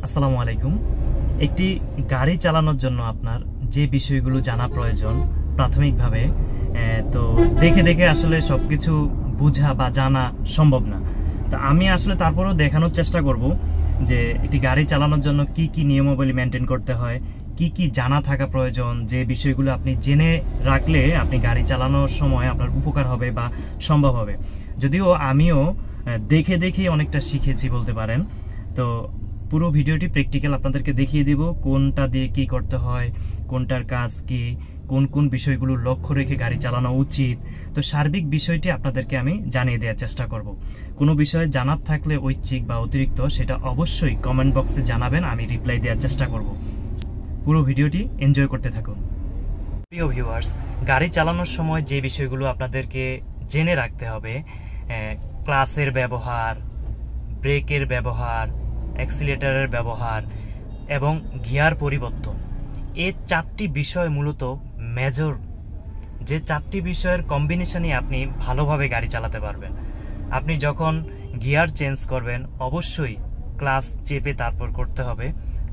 আসসালামু আলাইকুম। একটি গাড়ি চালানোর জন্য আপনার যে বিষয়গুলো জানা প্রয়োজন প্রাথমিকভাবে, তো দেখে দেখে আসলে সবকিছু বোঝা বা জানা সম্ভব না। তো আমি আসলে তারপরেও দেখানোর চেষ্টা করব যে একটি গাড়ি চালানোর জন্য কি কি নিয়মাবলী মেনটেন করতে হয়, কি কি জানা থাকা প্রয়োজন, যে বিষয়গুলো আপনি জেনে রাখলে আপনি গাড়ি চালানোর সময় আপনার উপকার হবে বা সম্ভব হবে। যদিও আমিও দেখে দেখে অনেকটা শিখেছি বলতে পারেন। তো পুরো ভিডিওটি প্র্যাকটিক্যাল আপনাদেরকে দেখিয়ে দিব, কোনটা দিয়ে কি করতে হয়, কোনটার কাজ কি, কোন কোন বিষয়গুলো লক্ষ্য রেখে গাড়ি চালানো উচিত। তো সার্বিক বিষয়টি আপনাদেরকে আমি জানিয়ে দেওয়ার চেষ্টা করব। কোনো বিষয়ে জানার থাকলে ঐচ্ছিক বা অতিরিক্ত সেটা অবশ্যই কমেন্ট বক্সে জানাবেন, আমি রিপ্লাই দেওয়ার চেষ্টা করব। পুরো ভিডিওটি এনজয় করতে থাকুন। প্রিয় ভিউয়ার্স, গাড়ি চালানোর সময় যে বিষয়গুলো আপনাদেরকে জেনে রাখতে হবে, ক্লাসের ব্যবহার, ব্রেকের ব্যবহার, অ্যাক্সিলারেটরের ব্যবহার এবং গিয়ার পরিবর্তন, এই চারটি বিষয় মূলত মেজর, যে চারটি বিষয়ের কম্বিনেশনই আপনি ভালোভাবে গাড়ি চালাতে পারবেন। আপনি যখন গিয়ার চেঞ্জ করবেন অবশ্যই ক্লাস চেপে তারপর করতে হবে।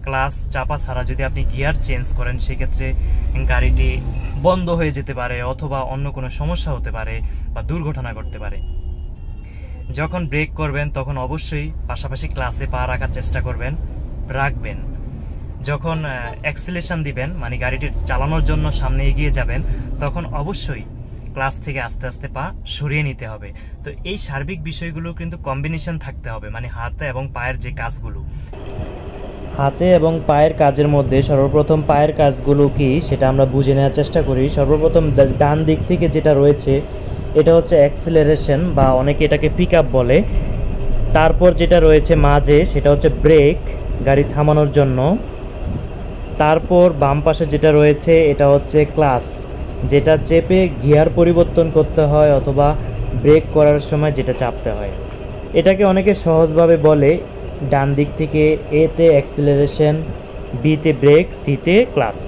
ক্লাস চাপা ছাড়া যদি আপনি গিয়ার চেঞ্জ করেন সেক্ষেত্রে গাড়িটি বন্ধ হয়ে যেতে পারে অথবা অন্য কোনো সমস্যা হতে পারে বা দুর্ঘটনা ঘটতে পারে। যখন ব্রেক করবেন তখন অবশ্যই পাশাপাশি ক্লাসে পা রাখার চেষ্টা করবেন, রাখবেন। যখন অ্যাক্সিলারেশন দিবেন, মানে গাড়িটি চালানোর জন্য সামনে এগিয়ে যাবেন, তখন অবশ্যই ক্লাস থেকে আস্তে আস্তে পা সরিয়ে নিতে হবে। তো এই সার্বিক বিষয়গুলো কিন্তু কম্বিনেশন থাকতে হবে, মানে হাতে এবং পায়ের যে কাজগুলো, হাতে এবং পায়ের কাজের মধ্যে সর্বপ্রথম পায়ের কাজগুলো কি সেটা আমরা বুঝে নেওয়ার চেষ্টা করি। সর্বপ্রথম ডান দিক থেকে যেটা রয়েছে এটা হচ্ছে অ্যাক্সিলারেশন বা অনেকে এটাকে পিক আপ বলে। তারপর যেটা রয়েছে মাঝে সেটা হচ্ছে ব্রেক, গাড়ি থামানোর জন্য। তারপর বাম পাশে যেটা রয়েছে এটা হচ্ছে ক্লাস, যেটা চেপে গিয়ার পরিবর্তন করতে হয় অথবা ব্রেক করার সময় যেটা চাপতে হয়। এটাকে অনেকে সহজভাবে বলে ডান দিক থেকে এতে অ্যাক্সিলারেশন, বিতে ব্রেক, সিতে ক্লাস।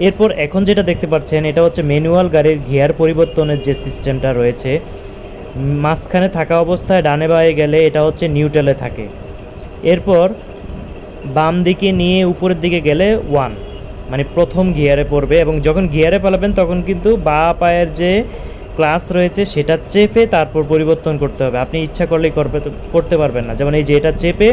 এরপর এখন যেটা দেখতে পাচ্ছেন এটা হচ্ছে ম্যানুয়াল গাড়ির গিয়ার পরিবর্তনের যে সিস্টেমটা রয়েছে, মাঝখানে থাকা অবস্থায় ডানে বাঁয়ে গেলে এটা হচ্ছে নিউট্রালে থাকে। এরপর বাম দিকে নিয়ে উপরের দিকে গেলে 1, মানে প্রথম গিয়ারে পড়বে। এবং যখন গিয়ারে পালাবেন তখন কিন্তু বাঁ পায়ের যে ক্লাস রয়েছে সেটা চেপে তারপর পরিবর্তন করতে হবে। আপনি ইচ্ছা করলেই করতে পারবেন না, যেমন এই যে এটা চেপে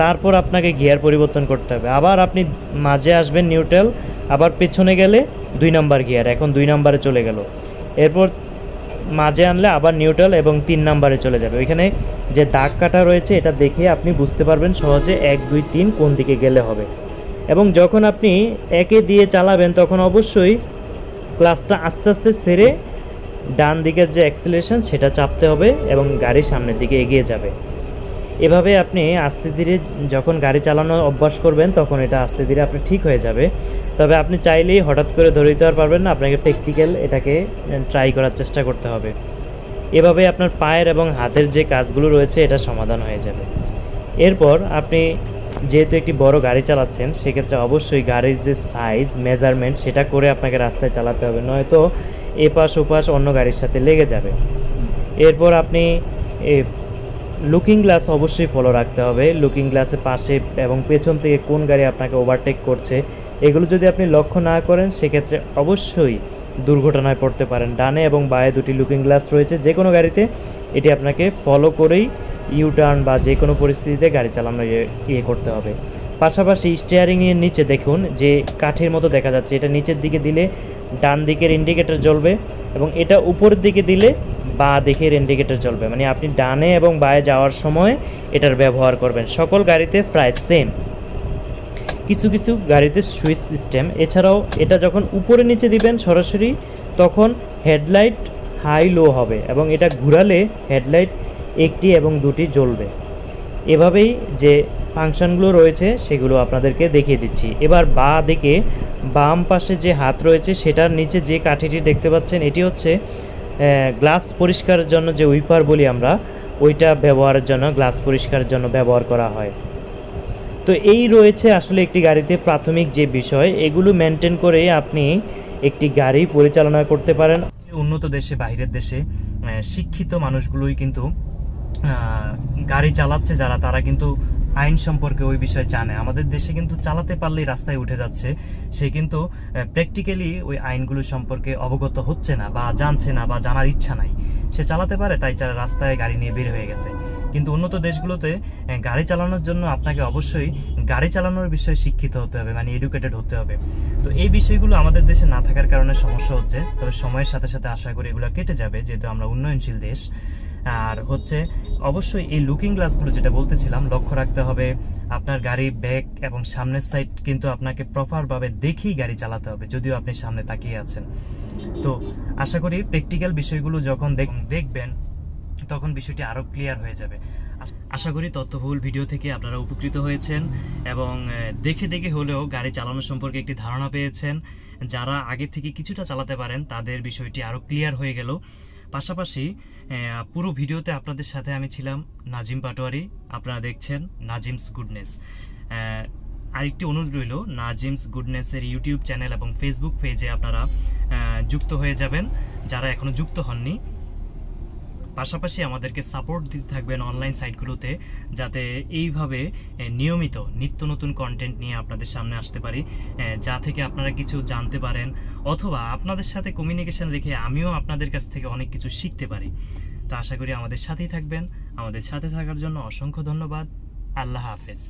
তারপর আপনাকে গিয়ার পরিবর্তন করতে হবে। আবার আপনি মাঝে আসবেন নিউট্রাল, আবার পেছনে গেলে 2 নাম্বার গিয়ার, এখন 2 নাম্বারে চলে গেল। এরপর মাঝে আনলে আবার নিউট্রাল এবং 3 নাম্বারে চলে যাবে। ওইখানে যে দাগ কাটা রয়েছে এটা দেখে আপনি বুঝতে পারবেন সহজে 1, 2, 3 কোন দিকে গেলে হবে। এবং যখন আপনি একে দিয়ে চালাবেন তখন অবশ্যই ক্লাসটা আস্তে আস্তে ছেড়ে ডান দিকের যে অ্যাক্সিলারেশন সেটা চাপতে হবে এবং গাড়ি সামনের দিকে এগিয়ে যাবে। এভাবে আপনি আস্তে ধীরে যখন গাড়ি চালানো অভ্যাস করবেন তখন এটা আস্তে ধীরে আপনি ঠিক হয়ে যাবে। তবে আপনি চাইলেই হঠাৎ করে ধরে দিতে পারবেন না, আপনাকে প্র্যাকটিক্যাল এটাকে ট্রাই করার চেষ্টা করতে হবে। এভাবে আপনার পায়ের এবং হাতের যে কাজগুলো রয়েছে এটা সমাধান হয়ে যাবে। এরপর আপনি যেহেতু একটি বড় গাড়ি চালাচ্ছেন সেক্ষেত্রে অবশ্যই গাড়ির যে সাইজ মেজারমেন্ট সেটা করে আপনাকে রাস্তায় চালাতে হবে, নয়তো এপাশ ওপাশ অন্য গাড়ির সাথে লেগে যাবে। এরপর আপনি লুকিং গ্লাস অবশ্যই ফলো রাখতে হবে। লুকিং গ্লাসের পাশে এবং পেছন থেকে কোন গাড়ি আপনাকে ওভারটেক করছে এগুলো যদি আপনি লক্ষ্য না করেন সেক্ষেত্রে অবশ্যই দুর্ঘটনায় পড়তে পারেন। ডানে এবং বাঁয়ে 2টি লুকিং গ্লাস রয়েছে যে কোনো গাড়িতে, এটি আপনাকে ফলো করেই ইউটার্ন বা যে কোনো পরিস্থিতিতে গাড়ি চালানো করতে হবে। পাশাপাশি স্টিয়ারিংয়ের নিচে দেখুন যে কাঠের মতো দেখা যাচ্ছে, এটা নিচের দিকে দিলে ডান দিকের ইন্ডিকেটর জ্বলবে এবং এটা উপরের দিকে দিলে বাঁ দিকের ইন্ডিকেটর জ্বলবে। মানে আপনি ডানে এবং বাঁয়ে যাওয়ার সময় এটার ব্যবহার করবেন। সকল গাড়িতে প্রায় সেম, কিছু কিছু গাড়িতে সুইচ সিস্টেম। এছাড়াও এটা যখন উপরে নিচে দিবেন সরাসরি তখন হেডলাইট হাই লো হবে এবং এটা ঘুরালে হেডলাইট 1টি এবং 2টি জ্বলবে। এভাবেই যে ফাংশনগুলো রয়েছে সেগুলো আপনাদেরকে দেখিয়ে দিচ্ছি। এবার বাঁ দিকে বাম পাশে যে হাত রয়েছে সেটার নিচে যে কাঠিটি দেখতে পাচ্ছেন এটি হচ্ছে গ্লাস পরিষ্কারের জন্য যে উইপার বলি আমরা, ওইটা ব্যবহারের জন্য, গ্লাস পরিষ্কারের জন্য ব্যবহার করা হয়। তো এই রয়েছে আসলে একটি গাড়িতে প্রাথমিক যে বিষয়, এগুলো মেনটেন করে আপনি একটি গাড়ি পরিচালনা করতে পারেন। উন্নত দেশে, বাইরের দেশে শিক্ষিত মানুষগুলোই কিন্তু গাড়ি চালাচ্ছে যারা, তারা কিন্তু আইন সম্পর্কে ওই বিষয়ে জানে। আমাদের দেশে কিন্তু চালাতে পারলেই রাস্তায় উঠে যাচ্ছে, সে কিন্তু প্র্যাকটিক্যালি ওই আইনগুলো সম্পর্কে অবগত হচ্ছে না বা জানছে না বা জানার ইচ্ছা নাই। সে চালাতে পারে তাই রাস্তায় গাড়ি নিয়ে বের হয়ে গেছে। কিন্তু উন্নত দেশগুলোতে গাড়ি চালানোর জন্য আপনাকে অবশ্যই গাড়ি চালানোর বিষয়ে শিক্ষিত হতে হবে, মানে এডুকেটেড হতে হবে। তো এই বিষয়গুলো আমাদের দেশে না থাকার কারণে সমস্যা হচ্ছে, তবে সময়ের সাথে সাথে আশা করি এগুলো কেটে যাবে, যেহেতু আমরা উন্নয়নশীল দেশ। আর হচ্ছে অবশ্যই এই লুকিং গ্লাসগুলো যেটা বলতেছিলাম, লক্ষ্য রাখতে হবে আপনার গাড়ি ব্যাক এবং সামনের সাইড কিন্তু আপনাকে প্রপারভাবে দেখেই গাড়ি চালাতে হবে, যদিও আপনি সামনে তাকিয়ে আছেন। তো আশা করি প্র্যাকটিক্যাল বিষয়গুলো যখন দেখবেন তখন বিষয়টি আরো ক্লিয়ার হয়ে যাবে। আশা করি তথ্যবহুল ভিডিও থেকে আপনারা উপকৃত হয়েছেন এবং দেখে দেখে হলেও গাড়ি চালানো সম্পর্কে একটি ধারণা পেয়েছেন। যারা আগে থেকে কিছুটা চালাতে পারেন তাদের বিষয়টি আরো ক্লিয়ার হয়ে গেল। পাশাপাশি পুরো ভিডিওতে আপনাদের সাথে আমি ছিলাম নাজিম পাটোয়ারি। আপনারা দেখছেন নাজিমস গুডনেস। আরেকটি অনুরোধ রইল, নাজিমস গুডনেসের ইউটিউব চ্যানেল এবং ফেসবুক পেজে আপনারা যুক্ত হয়ে যাবেন যারা এখনো যুক্ত হননি। পাশাপাশি আমাদেরকে সাপোর্ট দিতে থাকবেন অনলাইন সাইটগুলোতে, যাতে এইভাবে নিয়মিত নিত্য নতুন কন্টেন্ট নিয়ে আপনাদের সামনে আসতে পারি, যা থেকে আপনারা কিছু জানতে পারেন অথবা আপনাদের সাথে কমিউনিকেশন রেখে আমিও আপনাদের কাছ থেকে অনেক কিছু শিখতে পারি। তো আশা করি আমাদের সাথেই থাকবেন। আমাদের সাথে থাকার জন্য অসংখ্য ধন্যবাদ। আল্লাহ হাফেজ।